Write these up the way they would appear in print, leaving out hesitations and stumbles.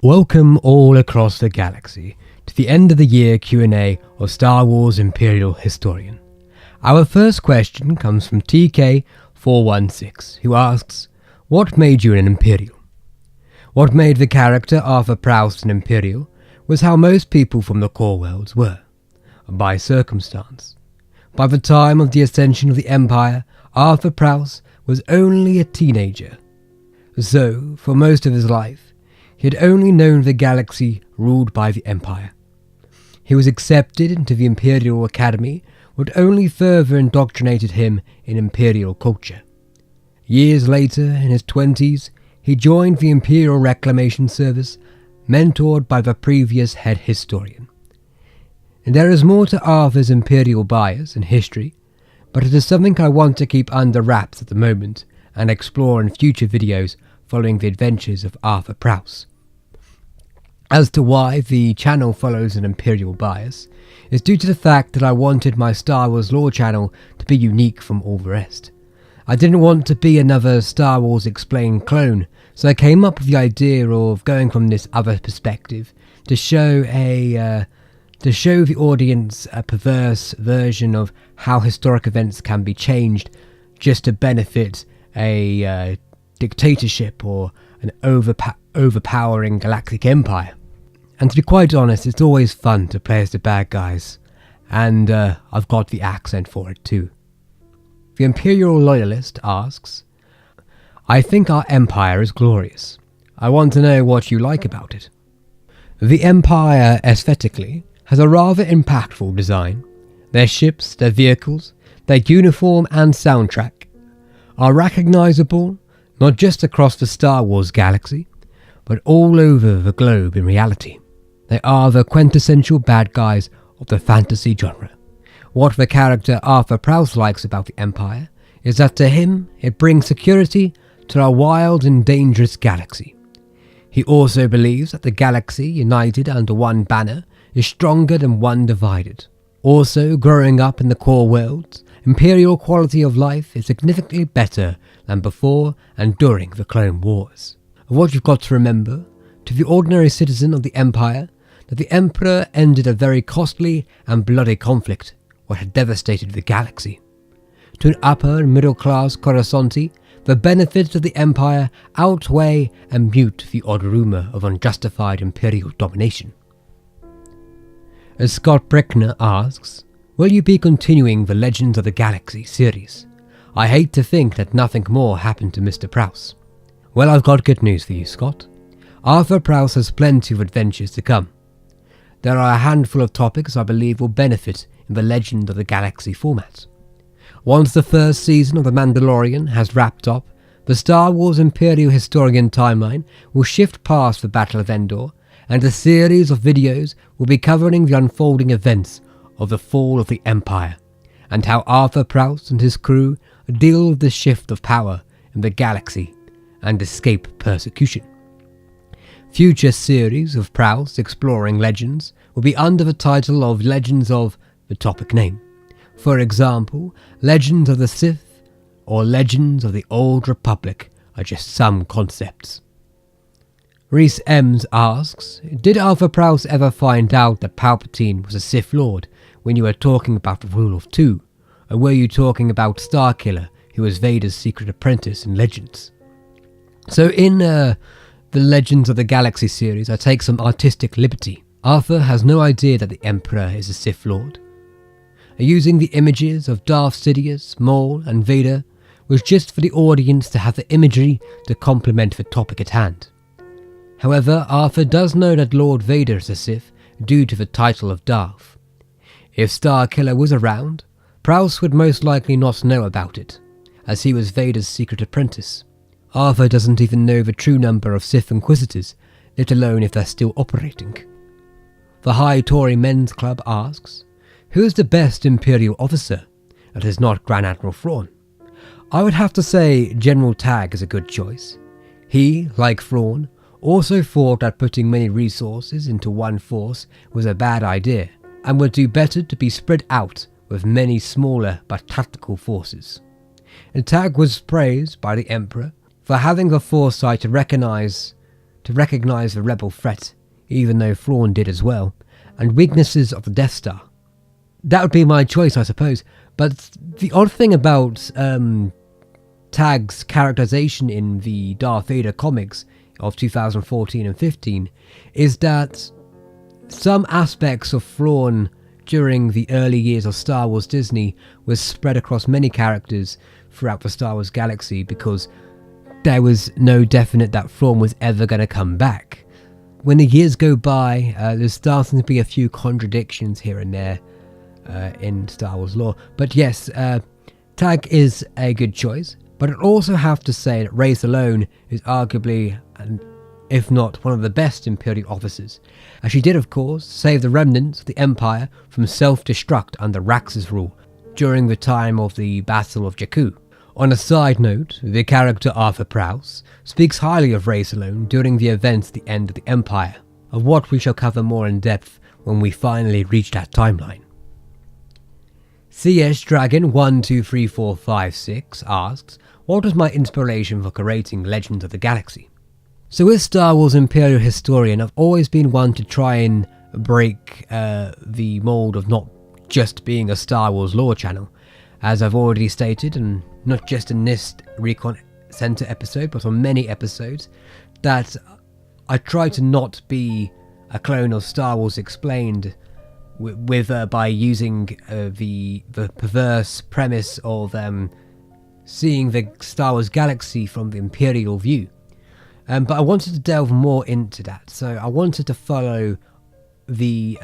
Welcome all across the galaxy to the end of the year Q&A of Star Wars Imperial Historian. Our first question comes from TK416, who asks, what made you an Imperial? What made the character Arthur Prowse an Imperial was how most people from the core worlds were, by circumstance. By the time of the ascension of the Empire, Arthur Prowse was only a teenager. So, for most of his life, he had only known the galaxy ruled by the Empire. He was accepted into the Imperial Academy, what only further indoctrinated him in Imperial culture. Years later, in his 20s, he joined the Imperial Reclamation Service, mentored by the previous head historian. And there is more to Arthur's Imperial bias in history, but it is something I want to keep under wraps at the moment and explore in future videos following the adventures of Arthur Prowse. As to why the channel follows an Imperial bias is due to the fact that I wanted my Star Wars lore channel to be unique from all the rest. I didn't want to be another Star Wars Explained clone, so I came up with the idea of going from this other perspective to show the audience a perverse version of how historic events can be changed just to benefit a dictatorship or an overpowering galactic empire. And to be quite honest, it's always fun to play as the bad guys, and I've got the accent for it too. The Imperial Loyalist asks, I think our empire is glorious. I want to know what you like about it. The empire, aesthetically, has a rather impactful design. Their ships, their vehicles, their uniform and soundtrack are recognisable not just across the Star Wars galaxy, but all over the globe in reality. They are the quintessential bad guys of the fantasy genre. What the character Arthur Prowse likes about the Empire is that to him it brings security to our wild and dangerous galaxy. He also believes that the galaxy united under one banner is stronger than one divided. Also, growing up in the core worlds, Imperial quality of life is significantly better than before and during the Clone Wars. What you've got to remember, to the ordinary citizen of the Empire, that the Emperor ended a very costly and bloody conflict, what had devastated the galaxy. To an upper and middle class Coruscanti, the benefits of the Empire outweigh and mute the odd rumour of unjustified Imperial domination. As Scott Brickner asks, will you be continuing the Legends of the Galaxy series? I hate to think that nothing more happened to Mr. Prowse. Well, I've got good news for you, Scott. Arthur Prowse has plenty of adventures to come. There are a handful of topics I believe will benefit in the Legend of the Galaxy format. Once the first season of The Mandalorian has wrapped up, the Star Wars Imperial Historian timeline will shift past the Battle of Endor, and a series of videos will be covering the unfolding events of the fall of the Empire, and how Arthur Prowse and his crew deal with the shift of power in the galaxy and escape persecution. Future series of Prowse exploring legends will be under the title of Legends of the topic name. For example, Legends of the Sith or Legends of the Old Republic are just some concepts. Reese Ems asks, did Arthur Prowse ever find out that Palpatine was a Sith Lord when you were talking about the Rule of Two? Or were you talking about Starkiller, who was Vader's secret apprentice in Legends? So in the Legends of the Galaxy series, I take some artistic liberty. Arthur has no idea that the Emperor is a Sith Lord. Using the images of Darth Sidious, Maul and Vader was just for the audience to have the imagery to complement the topic at hand. However, Arthur does know that Lord Vader is a Sith due to the title of Darth. If Starkiller was around, Prowse would most likely not know about it, as he was Vader's secret apprentice. Arthur doesn't even know the true number of Sith Inquisitors, let alone if they're still operating. The High Tory Men's Club asks, who is the best Imperial officer? That is not Grand Admiral Thrawn. I would have to say General Tagg is a good choice. He, like Thrawn, also thought that putting many resources into one force was a bad idea, and would do better to be spread out with many smaller but tactical forces. And Tag was praised by the Emperor for having the foresight to recognize the rebel threat, even though Thrawn did as well, and weaknesses of the Death Star. That would be my choice, I suppose, but the odd thing about Tag's characterization in the Darth Vader comics of 2014 and 15 is that some aspects of Thrawn during the early years of Star Wars Disney was spread across many characters throughout the Star Wars galaxy because there was no definite that Thrawn was ever going to come back. When the years go by, there's starting to be a few contradictions here and there in Star Wars lore. But yes, Tag is a good choice, but I'd also have to say that Race alone is arguably, if not one of the best Imperial officers, as she did of course save the remnants of the Empire from self-destruct under Rax's rule during the time of the Battle of Jakku. On a side note, the character Arthur Prowse speaks highly of Race alone during the events at the end of the Empire, of what we shall cover more in depth when we finally reach that timeline. CS Dragon 123456 asks, what was my inspiration for creating Legends of the Galaxy? So with Star Wars Imperial Historian, I've always been one to try and break the mold of not just being a Star Wars lore channel, as I've already stated, and not just in this Recon Center episode, but on many episodes, that I try to not be a clone of Star Wars Explained by using the perverse premise of seeing the Star Wars galaxy from the Imperial view. But I wanted to delve more into that, so I wanted to follow the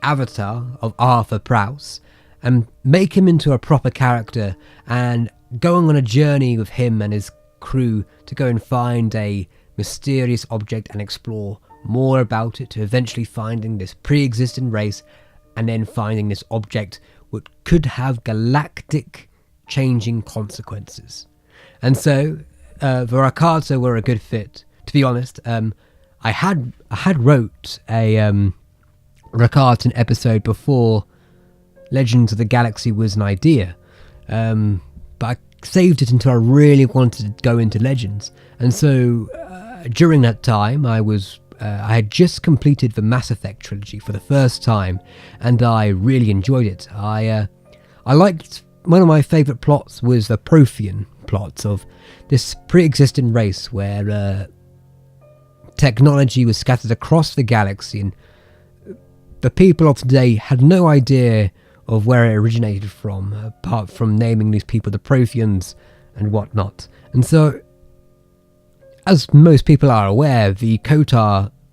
avatar of Arthur Prowse and make him into a proper character, and going on a journey with him and his crew to go and find a mysterious object and explore more about it, to eventually finding this pre-existing race and then finding this object which could have galactic changing consequences. And so the Rakata were a good fit. To be honest, I had wrote a Rakatan episode before Legends of the Galaxy was an idea, but I saved it until I really wanted to go into Legends. And so during that time, I had just completed the Mass Effect trilogy for the first time, and I really enjoyed it. I liked, one of my favourite plots was the Prothean plots of this pre-existing race where technology was scattered across the galaxy, and the people of today had no idea of where it originated from, apart from naming these people the Protheans and whatnot. And so, as most people are aware, the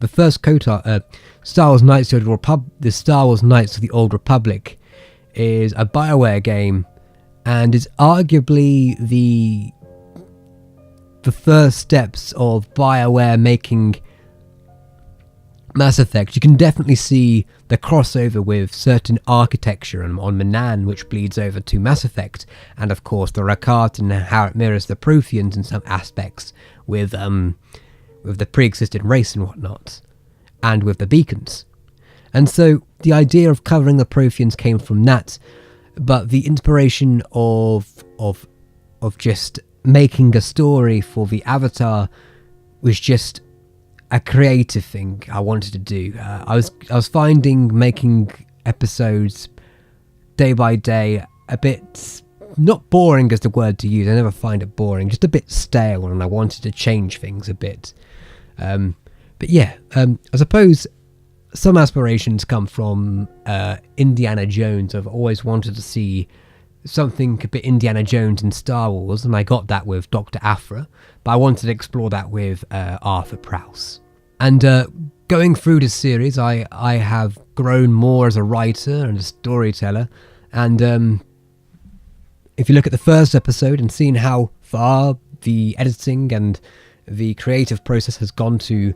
first KOTOR, Star Wars Knights of the Star Wars Knights of the Old Republic, is a BioWare game, and is arguably the first steps of BioWare making Mass Effect. You can definitely see the crossover with certain architecture on Manaan, which bleeds over to Mass Effect, and of course the Rakata and how it mirrors the Protheans in some aspects with the pre-existing race and whatnot, and with the beacons. And so the idea of covering the Protheans came from that, but the inspiration of just making a story for the Avatar was just a creative thing I wanted to do. I was finding making episodes day by day a bit, not boring is the word to use, I never find it boring, just a bit stale, and I wanted to change things a bit. But yeah, I suppose some aspirations come from Indiana Jones. I've always wanted to see something a bit Indiana Jones in Star Wars, and I got that with Dr. Aphra, but I wanted to explore that with Arthur Prowse. And going through this series, I have grown more as a writer and a storyteller, and if you look at the first episode and seeing how far the editing and the creative process has gone to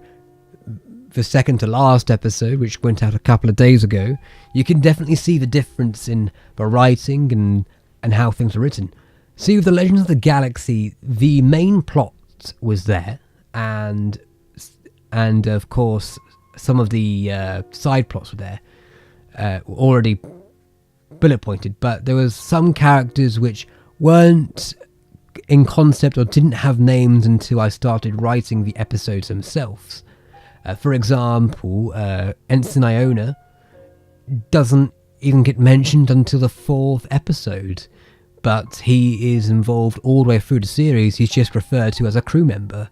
the second to last episode, which went out a couple of days ago, you can definitely see the difference in the writing and how things are written. See, with the Legends of the Galaxy, the main plot was there, and of course some of the side plots were there, already bullet pointed, but there was some characters which weren't in concept or didn't have names until I started writing the episodes themselves. For example, Ensign Iona doesn't even get mentioned until the 4th episode, but he is involved all the way through the series. He's just referred to as a crew member.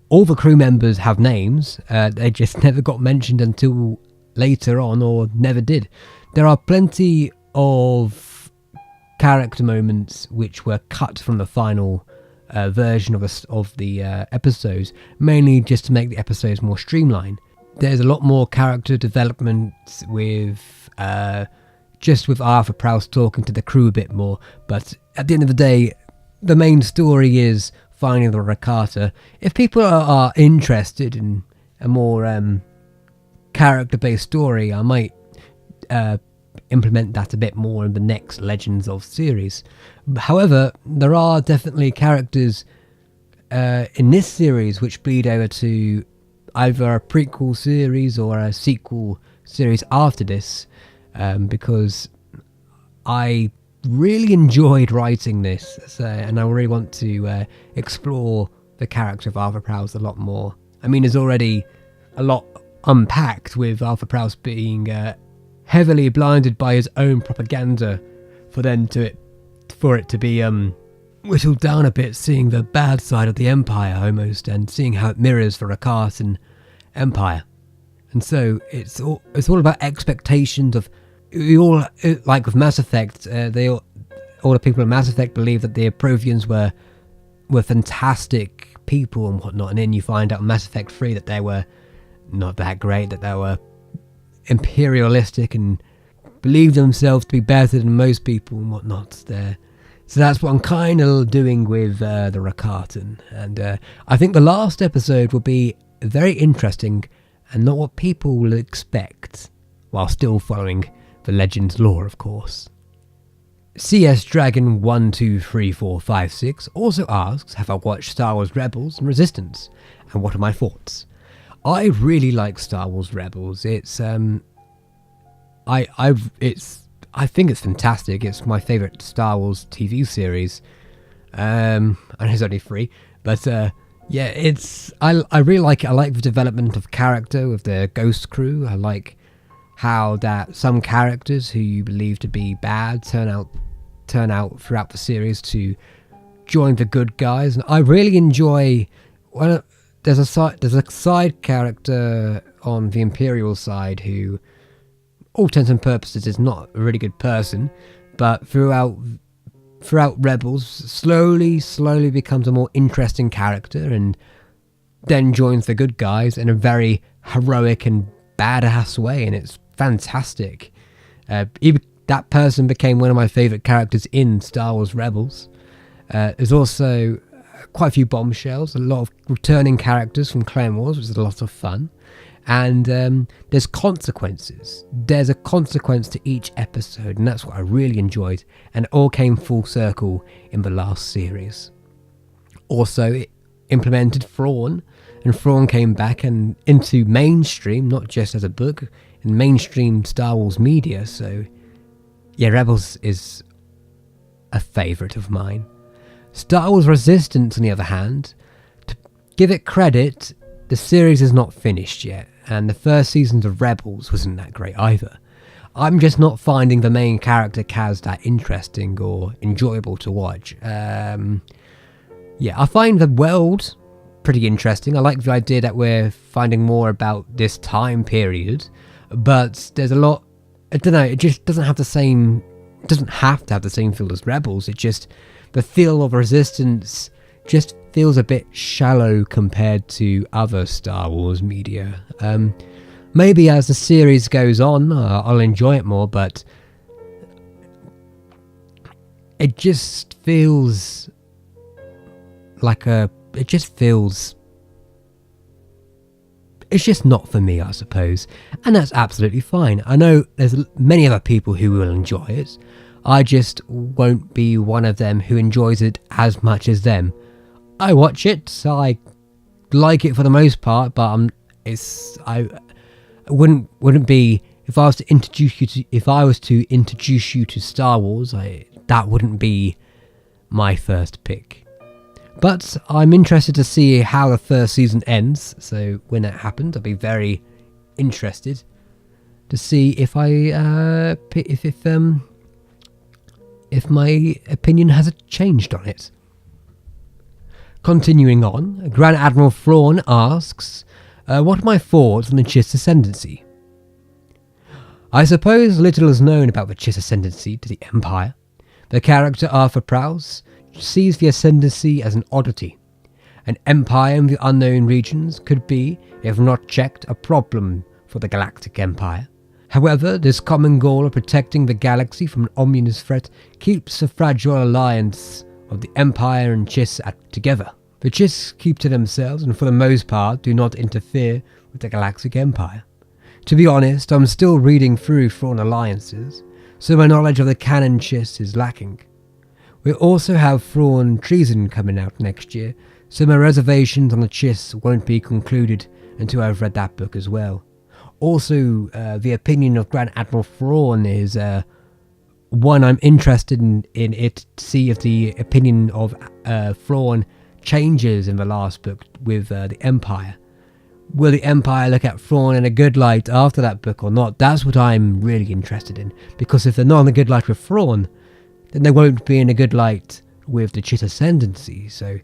All the crew members have names, they just never got mentioned until later on, or never did. There are plenty of character moments which were cut from the final version of the episodes, mainly just to make the episodes more streamlined. There's a lot more character development with Arthur Prowse talking to the crew a bit more, but at the end of the day, the main story is finding the Rakata. If people are interested in a more character-based story, I might implement that a bit more in the next Legends of series. However, there are definitely characters in this series which bleed over to either a prequel series or a sequel series after this, because I really enjoyed writing this, and I really want to explore the character of Arthur Prowse a lot more. I mean, there's already a lot unpacked with Arthur Prowse being heavily blinded by his own propaganda for it to be whittled down a bit, seeing the bad side of the Empire almost, and seeing how it mirrors the Rakatan Empire. And so it's all about expectations of, we all, like with Mass Effect, all the people in Mass Effect believe that the Protheans were fantastic people and whatnot, and then you find out in Mass Effect 3 that they were not that great, that they were imperialistic and believed themselves to be better than most people and whatnot. So that's what I'm kind of doing with the Rakatan, and I think the last episode will be very interesting and not what people will expect, while still following the Legends lore, of course. CS Dragon 123456 also asks, have I watched Star Wars Rebels and Resistance, and what are my thoughts? I really like Star Wars Rebels. It's I think it's fantastic. It's my favourite Star Wars TV series. And it's only 3, but yeah, I really like it. I like the development of character with the Ghost Crew. I like how that some characters who you believe to be bad turn out throughout the series to join the good guys. And I really enjoy there's a side character on the Imperial side who, all intents and purposes, is not a really good person, but throughout Rebels slowly becomes a more interesting character, and then joins the good guys in a very heroic and badass way, and it's fantastic. Even that person became one of my favourite characters in Star Wars Rebels. There's also quite a few bombshells, a lot of returning characters from Clone Wars, which is a lot of fun. And there's consequences. There's a consequence to each episode, and that's what I really enjoyed. And it all came full circle in the last series. Also, it implemented Thrawn, and Thrawn came back and into mainstream, not just as a book, in mainstream Star Wars media. So, yeah, Rebels is a favourite of mine. Star Wars Resistance, on the other hand, to give it credit, the series is not finished yet, and the first seasons of Rebels wasn't that great either. I'm just not finding the main character Kaz that interesting or enjoyable to watch. Yeah, I find the world pretty interesting. I like the idea that we're finding more about this time period, but there's a lot, I don't know, it just doesn't have to have the same feel as Rebels. It just, the feel of Resistance just feels a bit shallow compared to other Star Wars media. Maybe as the series goes on, I'll enjoy it more, but it just feels it's just not for me, I suppose, and that's absolutely fine. I know there's many other people who will enjoy it. I just won't be one of them who enjoys it as much as them. I watch it, so I like it for the most part, but I wouldn't be if I was to introduce you to Star Wars, that wouldn't be my first pick. But I'm interested to see how the first season ends, so when that happens, I'll be very interested to see if my opinion has changed on it. Continuing on, Grand Admiral Thrawn asks, what are my thoughts on the Chiss ascendancy? I suppose little is known about the Chiss ascendancy to the Empire. The character Arthur Prowse sees the ascendancy as an oddity. An empire in the unknown regions could be, if not checked, a problem for the Galactic Empire. However, this common goal of protecting the galaxy from an ominous threat keeps the fragile alliance of the Empire and Chiss together. The Chiss keep to themselves and for the most part do not interfere with the Galactic Empire. To be honest, I'm still reading through Thrawn alliances, so my knowledge of the canon Chiss is lacking. We also have Thrawn Treason coming out next year, so my reservations on the Chiss won't be concluded until I've read that book as well. Also, the opinion of Grand Admiral Thrawn is one I'm interested in it to see if the opinion of Thrawn changes in the last book with the Empire. Will the Empire look at Thrawn in a good light after that book or not? That's what I'm really interested in, because if they're not in a good light with Thrawn, then they won't be in a good light with the Chiss ascendancy. So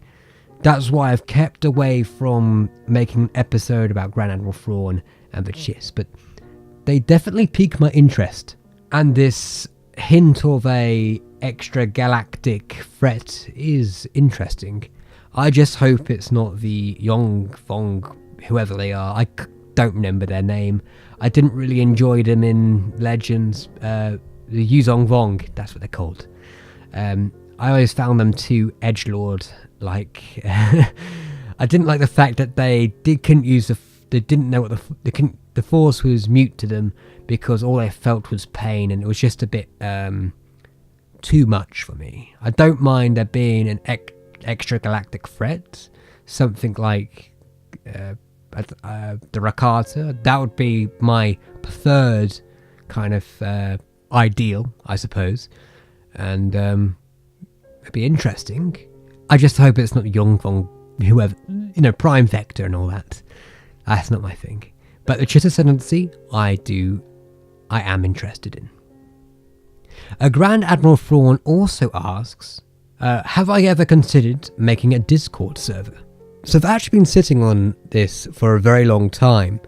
that's why I've kept away from making an episode about Grand Admiral Thrawn and the Chiss, but they definitely pique my interest. And this hint of a extra galactic threat is interesting. I just hope it's not the Yong Thong, whoever they are. I don't remember their name. I didn't really enjoy them in Legends. The Yuzong Vong, that's what they're called. I always found them too edgelord. I didn't like the fact that they couldn't use they didn't know what the Force was mute to them because all they felt was pain, and it was just a bit too much for me. I don't mind there being an extra galactic threat, something like the Rakata. That would be my preferred kind of ideal, I suppose, and it'd be interesting. I just hope it's not Yongfong, whoever, Prime Vector and all that. That's not my thing. But the Chiss ascendancy, I am interested in. Grand Admiral Thrawn also asks, have I ever considered making a Discord server? So I've actually been sitting on this for a very long time.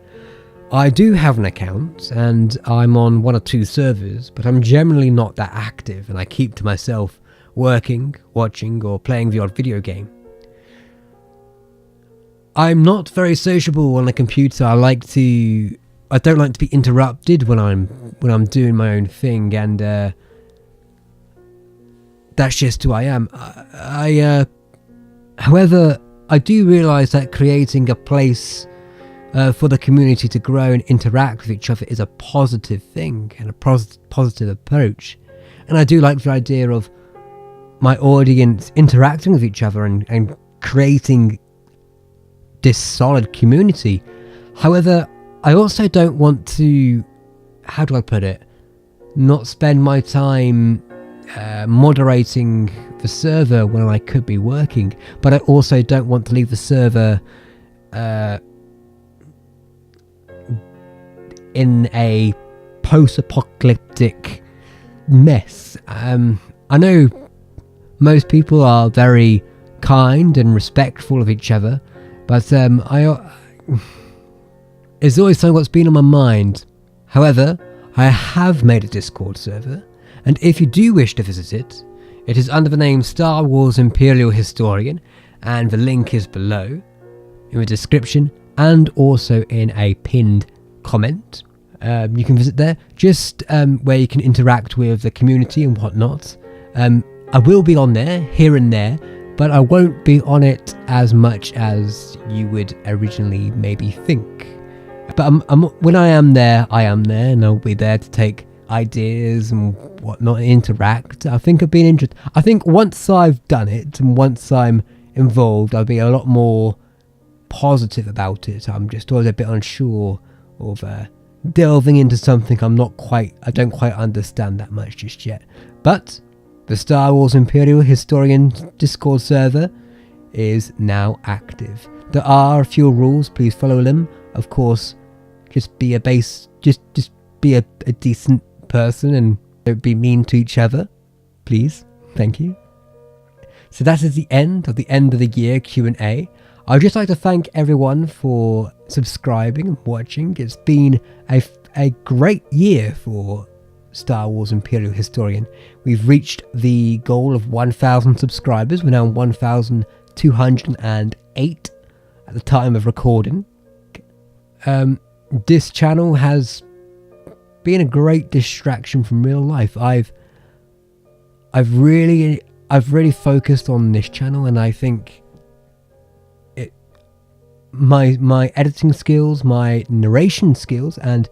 I do have an account, and I'm on 1 or 2 servers, but I'm generally not that active, and I keep to myself working, watching, or playing the odd video game. I'm not very sociable on a computer. I don't like to be interrupted when I'm doing my own thing, and that's just who I am. However, I do realise that creating a place for the community to grow and interact with each other is a positive thing and a positive approach. And I do like the idea of my audience interacting with each other and creating this solid community. However, I also don't want to, how do I put it, not spend my time moderating the server when I could be working, but I also don't want to leave the server in a post-apocalyptic mess. I know most people are very kind and respectful of each other, but it's always something what's been on my mind. However, I have made a Discord server, and if you do wish to visit it, it is under the name Star Wars Imperial Historian, and the link is below in the description and also in a pinned comment. You can visit there, just where you can interact with the community and whatnot. I will be on there, here and there, but I won't be on it as much as you would originally maybe think. But when I am there, and I'll be there to take ideas and whatnot, interact. I think I've been interested. I think once I've done it and once I'm involved, I'll be a lot more positive about it. I'm just always a bit unsure of delving into something I don't quite understand that much just yet. But the Star Wars Imperial Historian Discord server is now active. There are a few rules, please follow them. Of course, just be a decent person and don't be mean to each other, please. Thank you. So that is the end of the year Q&A. I'd just like to thank everyone for subscribing and watching. It's been a great year for Star Wars Imperial Historian. We've reached the goal of 1,000 subscribers. We're now on 1,208 at the time of recording. This channel has been a great distraction from real life. I've really focused on this channel, and I think my editing skills, my narration skills, and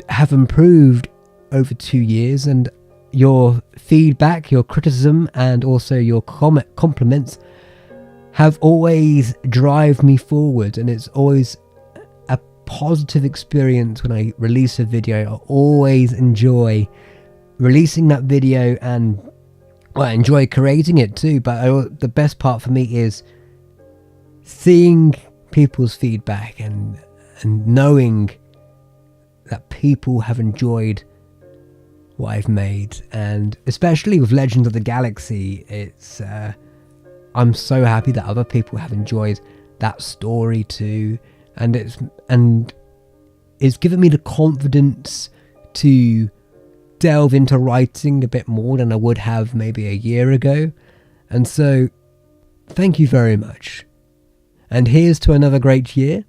have improved over 2 years, and your feedback, your criticism, and also your compliments have always driven me forward, and it's always a positive experience when I release a video. I always enjoy releasing that video, and I enjoy creating it too, but the best part for me is seeing people's feedback and knowing that people have enjoyed what I've made. And especially with Legends of the Galaxy, it's I'm so happy that other people have enjoyed that story too, and it's given me the confidence to delve into writing a bit more than I would have maybe a year ago. And so thank you very much, and here's to another great year.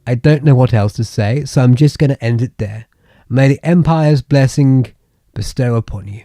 I don't know what else to say, so I'm just going to end it there. May the Empire's blessing bestow upon you.